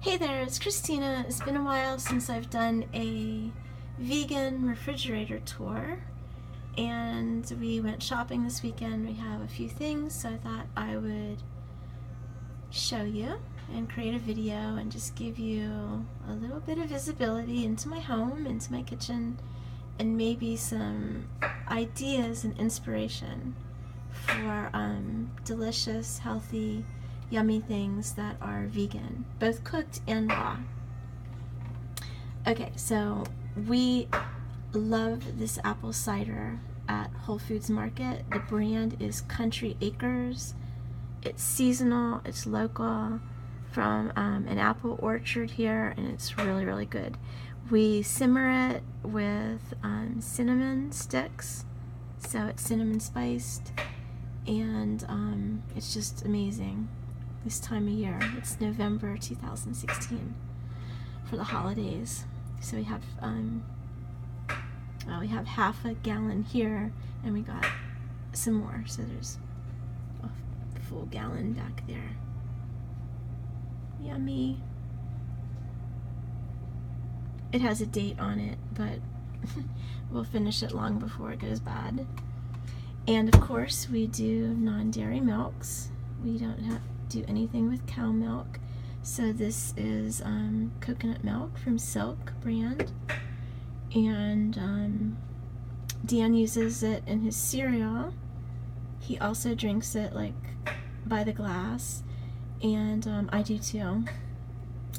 Hey there, it's Christina. It's been a while since I've done a vegan refrigerator tour, and we went shopping this weekend. We have a few things, so I thought I would show you and create a video and just give you a little bit of visibility into my home, into my kitchen, and maybe some ideas and inspiration for delicious, healthy, yummy things that are vegan, both cooked and raw. Okay, so we love this apple cider at Whole Foods Market. The brand is Country Acres. It's seasonal, it's local, from an apple orchard here, and it's really, really good. We simmer it with cinnamon sticks, so it's cinnamon spiced, and it's just amazing this time of year. It's November 2016 for the holidays. So we have half a gallon here, and we got some more. So there's a full gallon back there. Yummy. It has a date on it, but we'll finish it long before it goes bad. And of course, we do non-dairy milks. We don't do anything with cow milk. So this is coconut milk from Silk brand, and Dan uses it in his cereal. He also drinks it like by the glass, and I do too,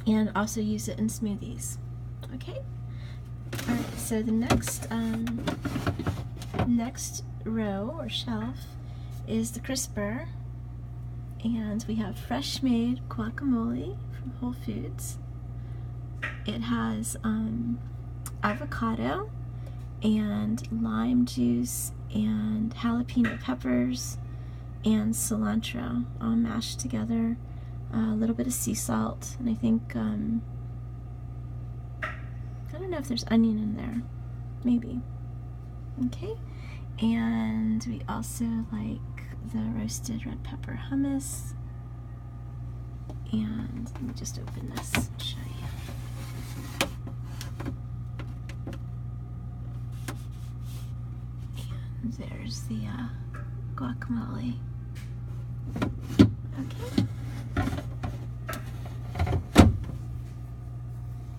and also use it in smoothies. Okay. All right. So the next row or shelf is the crisper. And we have fresh made guacamole from Whole Foods. It has avocado and lime juice and jalapeno peppers and cilantro all mashed together, a little bit of sea salt, and I think, I don't know if there's onion in there, maybe. Okay, and we also like the roasted red pepper hummus. And let me just open this and show you. And there's the guacamole. Okay.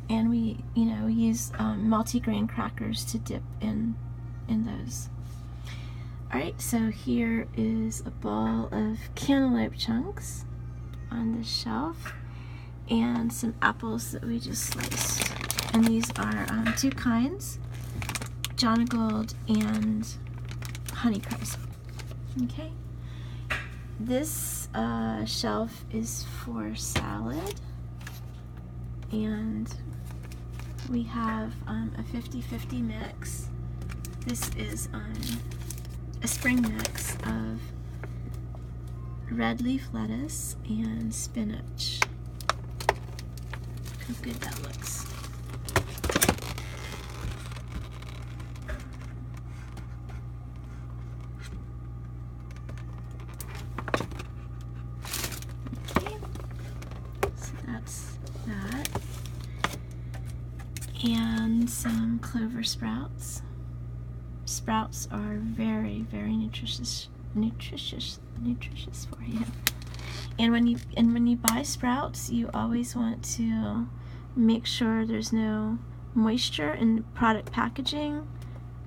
And we use multi-grain crackers to dip in those. Alright, so here is a bowl of cantaloupe chunks on the shelf, and some apples that we just sliced. And these are two kinds, Jonagold and Honeycrisp. Okay, this shelf is for salad, and we have a 50-50 mix. This is a spring mix of red leaf lettuce and spinach. Look how good that looks. Okay, so that's that. And some clover sprouts. Sprouts are very, very nutritious for you. And when you buy sprouts, you always want to make sure there's no moisture in product packaging,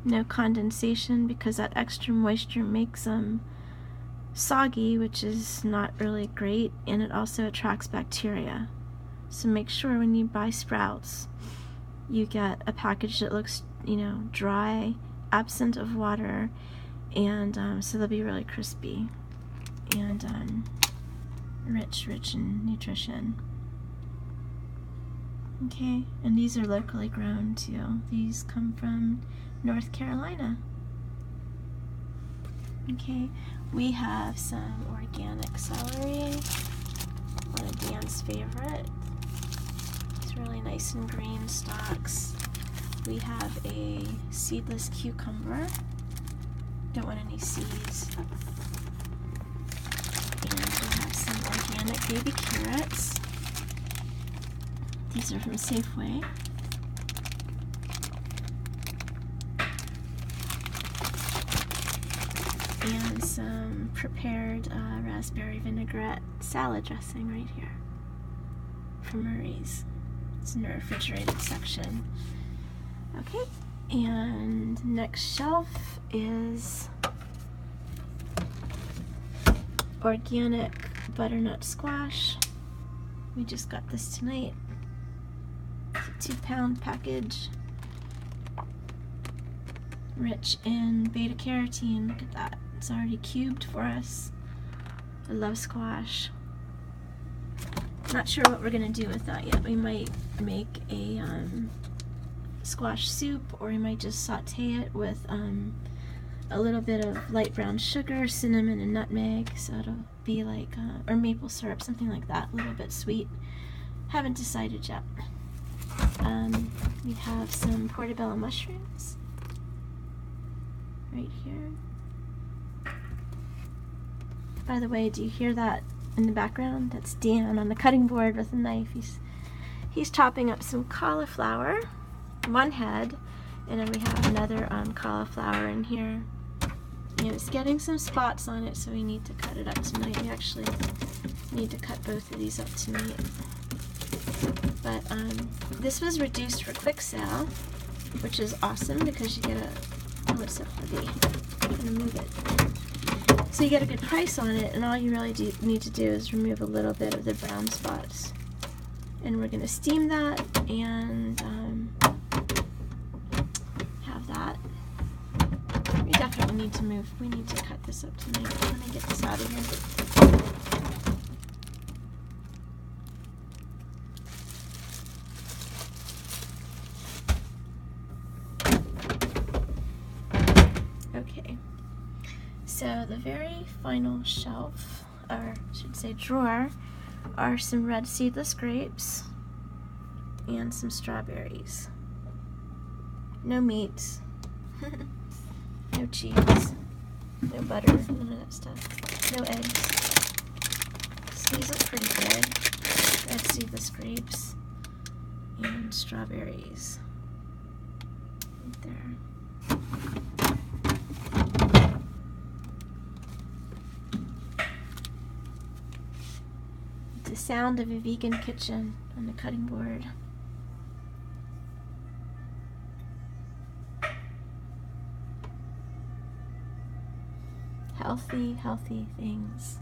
no condensation, because that extra moisture makes them soggy, which is not really great, and it also attracts bacteria. So make sure when you buy sprouts, you get a package that looks, dry, absent of water, and so they'll be really crispy and rich in nutrition. Okay, and these are locally grown too. These come from North Carolina. Okay, we have some organic celery, one of Dan's favorite. It's really nice and green stalks. We have a seedless cucumber. Don't want any seeds. And we have some organic baby carrots. These are from Safeway. And some prepared raspberry vinaigrette salad dressing right here from Murray's. It's in the refrigerated section. Okay, and next shelf is organic butternut squash. We just got this tonight. It's a 2-pound package. Rich in beta carotene. Look at that. It's already cubed for us. I love squash. Not sure what we're gonna do with that yet. We might make a squash soup, or we might just saute it with a little bit of light brown sugar, cinnamon, and nutmeg. So it'll be like, or maple syrup, something like that, a little bit sweet. Haven't decided yet. We have some portobello mushrooms right here. By the way, do you hear that in the background? That's Dan on the cutting board with a knife. He's chopping up some cauliflower, one head, and then we have another cauliflower in here. And it's getting some spots on it, so we need to cut it up tonight. We actually need to cut both of these up tonight. But this was reduced for quick sale, which is awesome because you get a, oh, it's so heavy. I'm gonna move it. So you get a good price on it, and all you really need to do is remove a little bit of the brown spots. And we're gonna steam that and have that. We definitely need to move. We need to cut this up tonight. Let me get this out of here. Okay. So the very final shelf, or I should say drawer, are some red seedless grapes and some strawberries. No meat, no cheese, no butter, none of that stuff, no eggs. So these look pretty good. Red seedless grapes and strawberries right there. The sound of a vegan kitchen on the cutting board. Healthy, healthy things.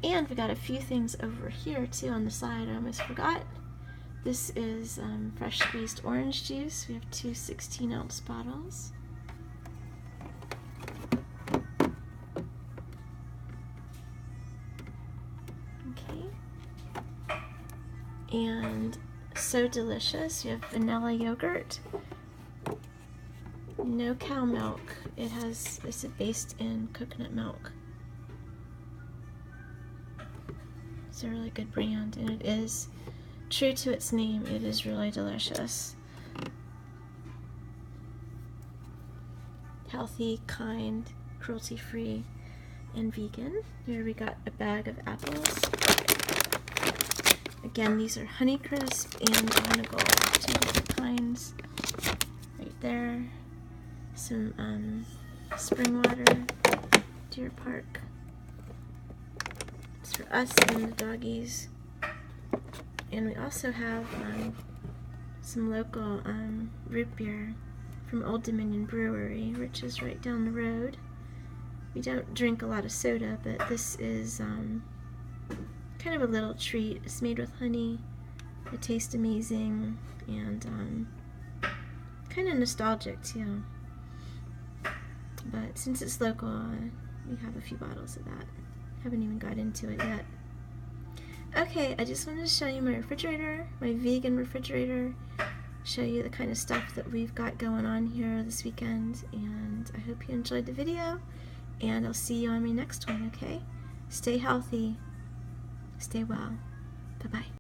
And we got a few things over here too on the side. I almost forgot. This is fresh squeezed orange juice. We have two 16-ounce bottles. And so delicious. You have vanilla yogurt, no cow milk. It's based in coconut milk. It's a really good brand, and it is true to its name. It is really delicious. Healthy, kind, cruelty-free, and vegan. Here we got a bag of apples. Again, these are Honeycrisp and Gold, two different kinds. Right there. Some spring water, Deer Park. It's for us and the doggies. And we also have some local root beer from Old Dominion Brewery, which is right down the road. We don't drink a lot of soda, but this is kind of a little treat. It's made with honey. It tastes amazing and kind of nostalgic too. But since it's local, we have a few bottles of that. Haven't even got into it yet. Okay, I just wanted to show you my refrigerator, my vegan refrigerator, show you the kind of stuff that we've got going on here this weekend, and I hope you enjoyed the video, and I'll see you on my next one, okay? Stay healthy. Stay well. Bye-bye.